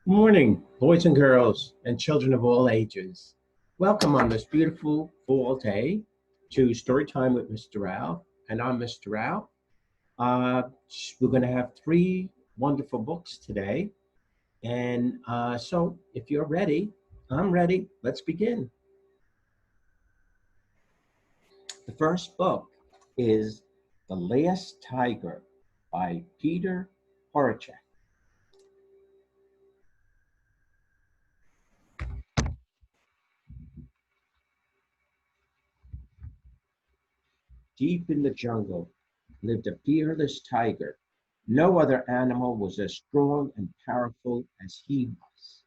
Good morning, boys and girls, and children of all ages. Welcome on this beautiful fall day to Storytime with Mr. Rao, and I'm Mr. Rao. Uh, we're going to have three wonderful books today, and so if you're ready, I'm ready. Let's begin. The first book is The Last Tiger by Peter Horacek. Deep in the jungle lived a fearless tiger. No other animal was as strong and powerful as he was.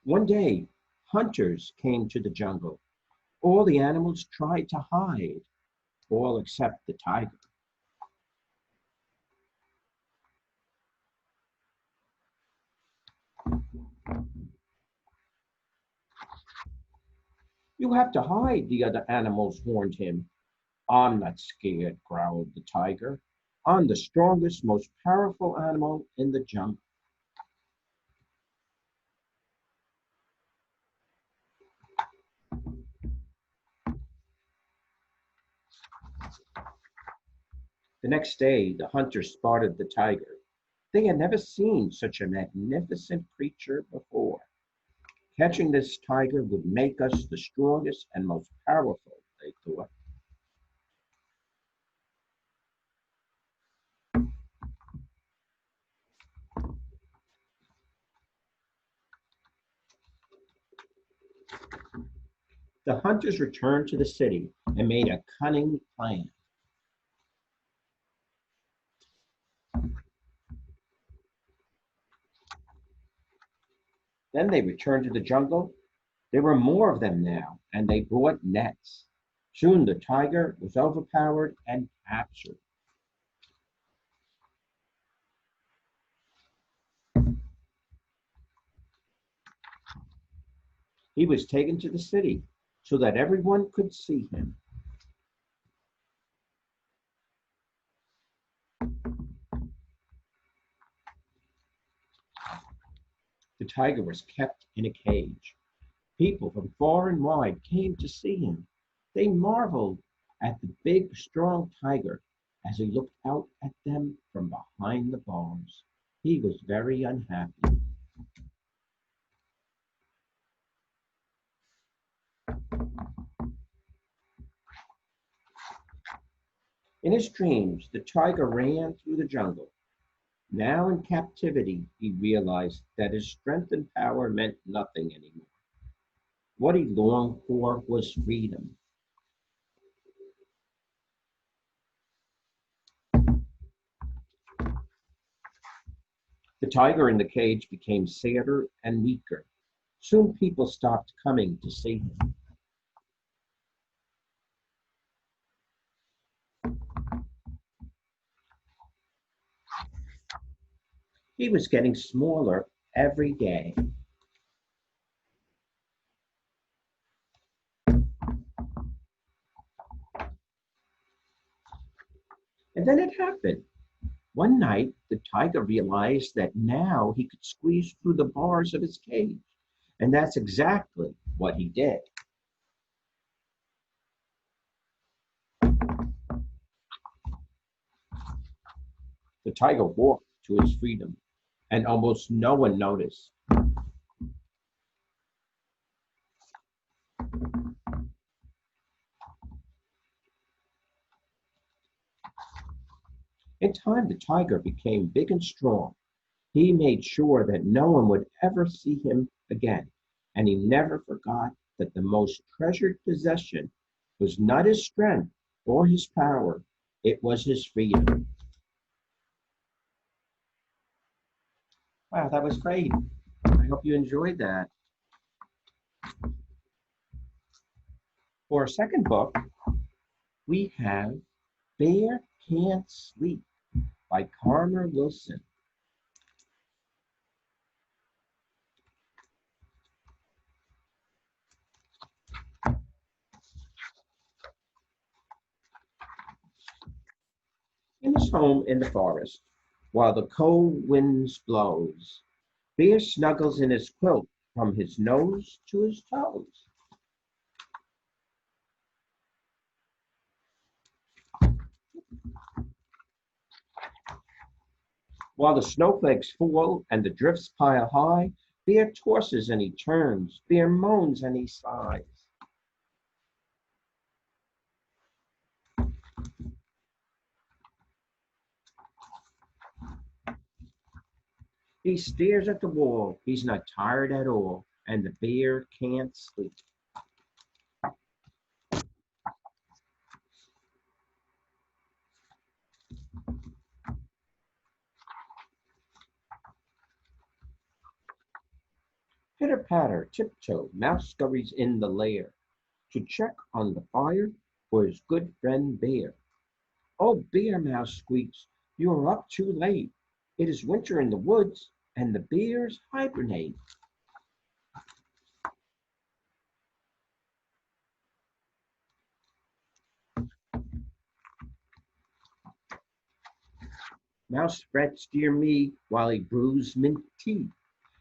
One day, hunters came to the jungle. All the animals tried to hide, all except the tiger. You have to hide, the other animals warned him. I'm not scared, growled the tiger. I'm the strongest, most powerful animal in the jungle. The next day, the hunters spotted the tiger. They had never seen such a magnificent creature before. Catching this tiger would make us the strongest and most powerful, they thought. The hunters returned to the city and made a cunning plan. Then they returned to the jungle. There were more of them now, and they brought nets. Soon the tiger was overpowered and captured. He was taken to the city so that everyone could see him. The tiger was kept in a cage. People from far and wide came to see him. They marveled at the big, strong tiger as he looked out at them from behind the bars. He was very unhappy. In his dreams, the tiger ran through the jungle. Now in captivity, he realized that his strength and power meant nothing anymore. What he longed for was freedom. The tiger in the cage became sadder and weaker. Soon people stopped coming to see him. He was getting smaller every day. And then it happened. One night, the tiger realized that now he could squeeze through the bars of his cage. And that's exactly what he did. The tiger walked to his freedom, and almost no one noticed. In time, the tiger became big and strong. He made sure that no one would ever see him again, and he never forgot that the most treasured possession was not his strength or his power, it was his freedom. Wow, that was great. I hope you enjoyed that. For our second book, we have Bear Can't Sleep by Carmer Wilson. In his home in the forest, while the cold winds blows, Bear snuggles in his quilt from his nose to his toes. While the snowflakes fall and the drifts pile high, Bear tosses and he turns, Bear moans and he sighs. He stares at the wall, he's not tired at all, and the bear can't sleep. Pitter patter, tiptoe, Mouse scurries in the lair to check on the fire for his good friend Bear. Oh, Bear, Mouse squeaks, you are up too late. It is winter in the woods, and the bears hibernate. Mouse frets, dear me, while he brews mint tea,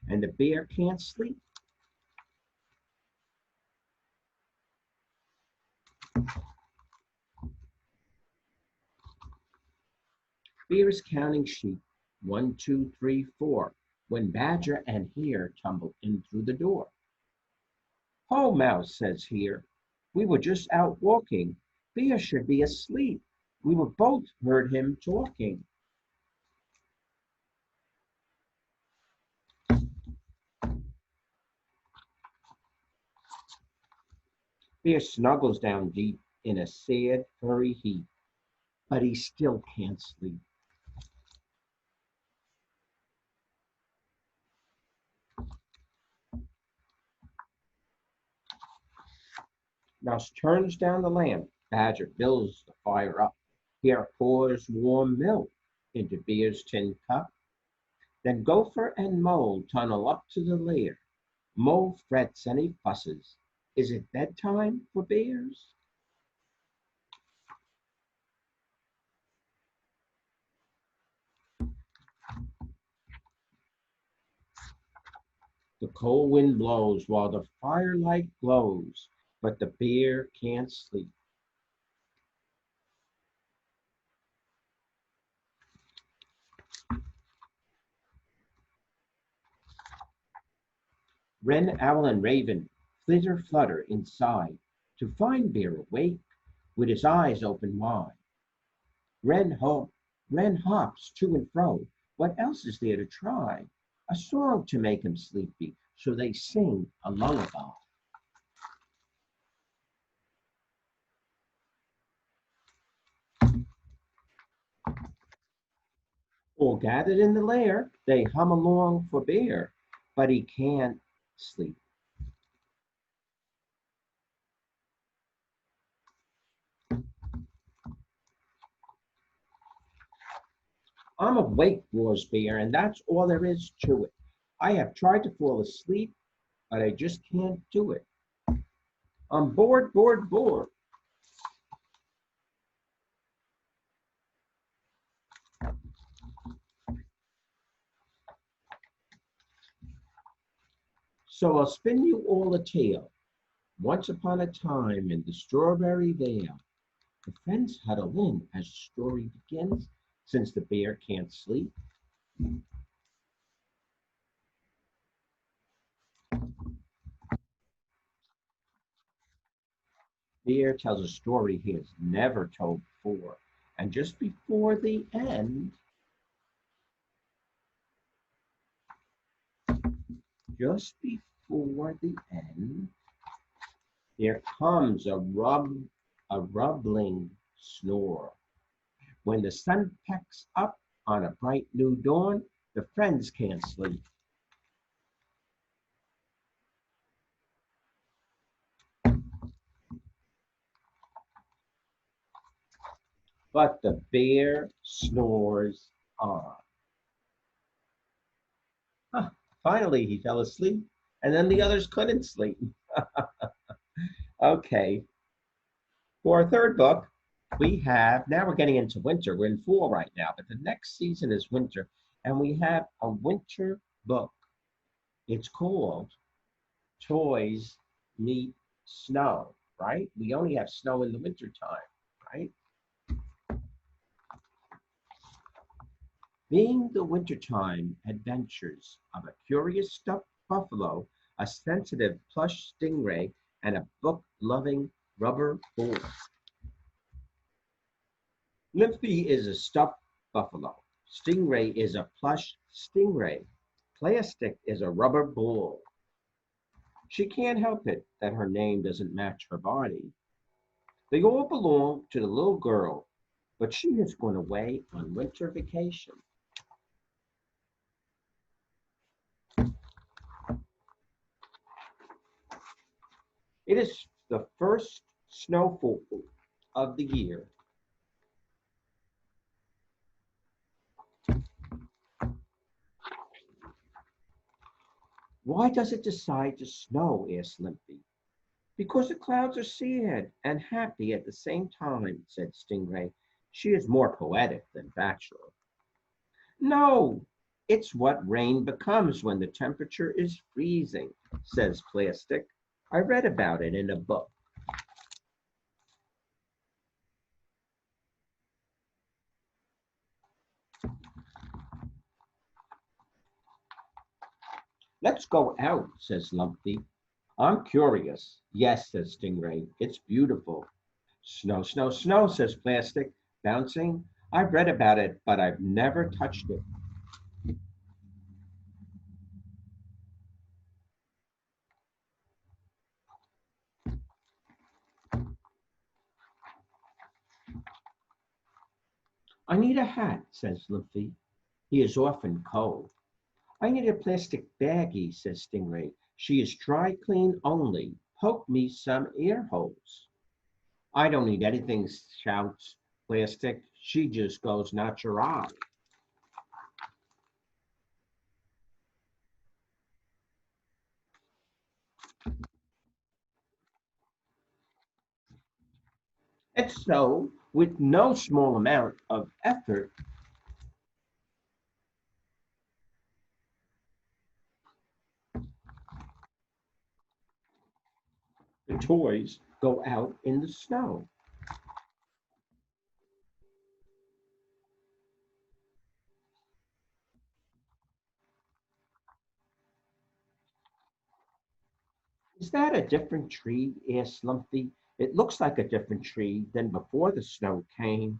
and the bear can't sleep. Bear is counting sheep, 1, 2, 3, 4, when Badger and Hare tumble in through the door. "Ho, Mouse," says Hare, "we were just out walking. Bear should be asleep. We were both heard him talking." Bear snuggles down deep in a sad, furry heap, but he still can't sleep. Mouse turns down the lamp. Badger builds the fire up. Hare pours warm milk into Bear's tin cup. Then Gopher and Mole tunnel up to the lair. Mole frets and he fusses. Is it bedtime for bears? The cold wind blows while the firelight glows, but the bear can't sleep. Wren, owl, and raven flitter flutter inside to find Bear awake with his eyes open wide. Wren, Wren hops to and fro. What else is there to try? A song to make him sleepy, so they sing a lullaby. All gathered in the lair, they hum along for Bear, but he can't sleep. I'm awake, roars Bear, and that's all there is to it. I have tried to fall asleep, but I just can't do it. I'm bored, bored, bored. So I'll spin you all a tale. Once upon a time in the strawberry vale, the friends huddle in as the story begins. Since the bear can't sleep, Bear tells a story he has never told before. And just before the end, just before the end, there comes a rumbling snore. When the sun pecks up on a bright new dawn, the friends can't sleep. But the bear snores on. Huh, finally, he fell asleep, and then the others couldn't sleep. Okay, for our third book, now we're getting into winter. We're in fall right now, but the next season is winter. And we have a winter book. It's called Toys Meet Snow, right? We only have snow in the winter time, right? Being the wintertime adventures of a curious stuffed buffalo, a sensitive plush stingray, and a book-loving rubber bull. Limpy is a stuffed buffalo. Stingray is a plush stingray. Plastic is a rubber bull. She can't help it that her name doesn't match her body. They all belong to the little girl, but she has gone away on winter vacation. It is the first snowfall of the year. Why does it decide to snow? Asked Limpy. Because the clouds are sad and happy at the same time, said Stingray. She is more poetic than factual. No, it's what rain becomes when the temperature is freezing, says Plastic. I read about it in a book. Let's go out, says Lumpy. I'm curious. Yes, says Stingray. It's beautiful. Snow, snow, snow, says Plastic, bouncing. I've read about it, but I've never touched it. I need a hat, says Lumpy. He is often cold. I need a plastic baggie, says Stingray. She is dry clean only. Poke me some ear holes. I don't need anything, shouts Plastic. She just goes natural. And so, with no small amount of effort, the toys go out in the snow. Is that a different tree? Asked Lumpy. It looks like a different tree than before the snow came.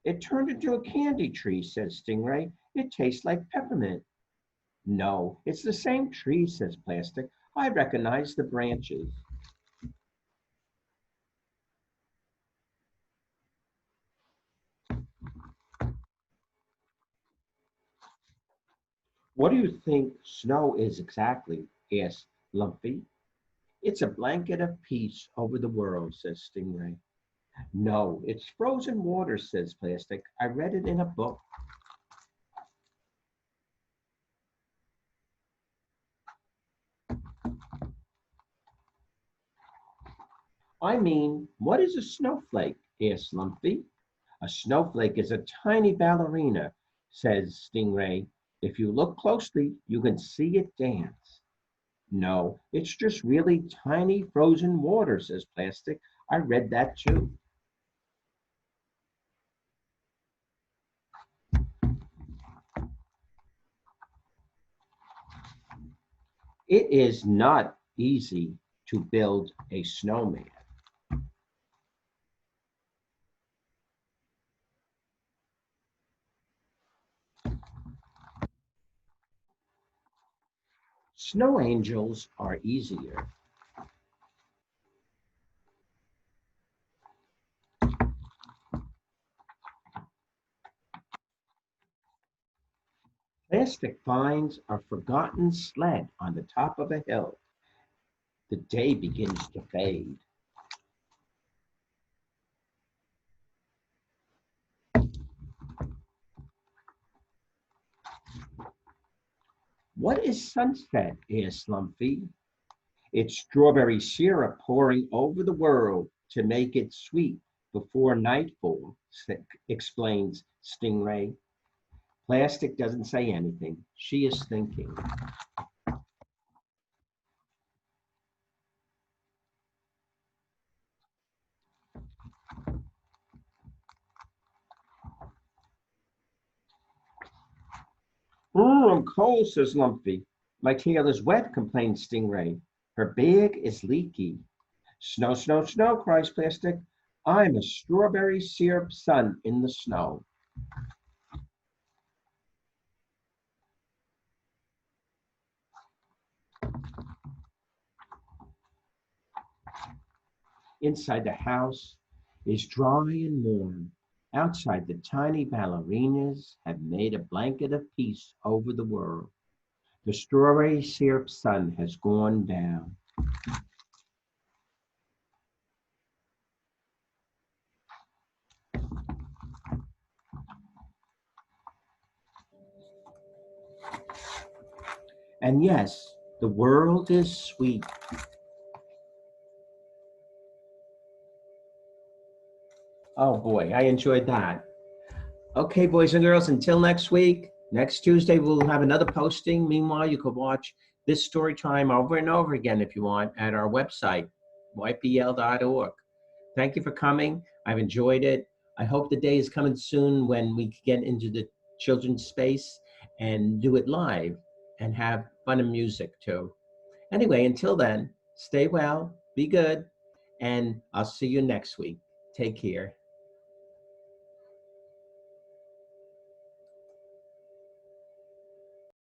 It turned into a candy tree, says Stingray. It tastes like peppermint. No, it's the same tree, says Plastic. I recognize the branches. What do you think snow is exactly? Asked Lumpy. It's a blanket of peace over the world, says Stingray. No, it's frozen water, says Plastic. I read it in a book. I mean, what is a snowflake? Asked Lumpy. A snowflake is a tiny ballerina, says Stingray. If you look closely, you can see it dance. No, it's just really tiny frozen water, says Plastic. I read that too. It is not easy to build a snowman. Snow angels are easier. Plastic finds a forgotten sled on the top of a hill. The day begins to fade. What is sunset? Asked Lumpy. It's strawberry syrup pouring over the world to make it sweet, before nightfall, explains Stingray. Plastic doesn't say anything. She is thinking. I'm cold, says Lumpy. My tail is wet, complains Stingray. Her bag is leaky. Snow, snow, snow, cries Plastic. I'm a strawberry syrup sun in the snow. Inside the house is dry and warm. Outside, the tiny ballerinas have made a blanket of peace over the world. The strawberry syrup sun has gone down. And yes, the world is sweet. Oh boy, I enjoyed that. Okay, boys and girls, until next week, next Tuesday, we'll have another posting. Meanwhile, you can watch this story time over and over again if you want at our website, ypl.org. Thank you for coming. I've enjoyed it. I hope the day is coming soon when we can get into the children's space and do it live and have fun and music too. Anyway, until then, stay well, be good, and I'll see you next week. Take care.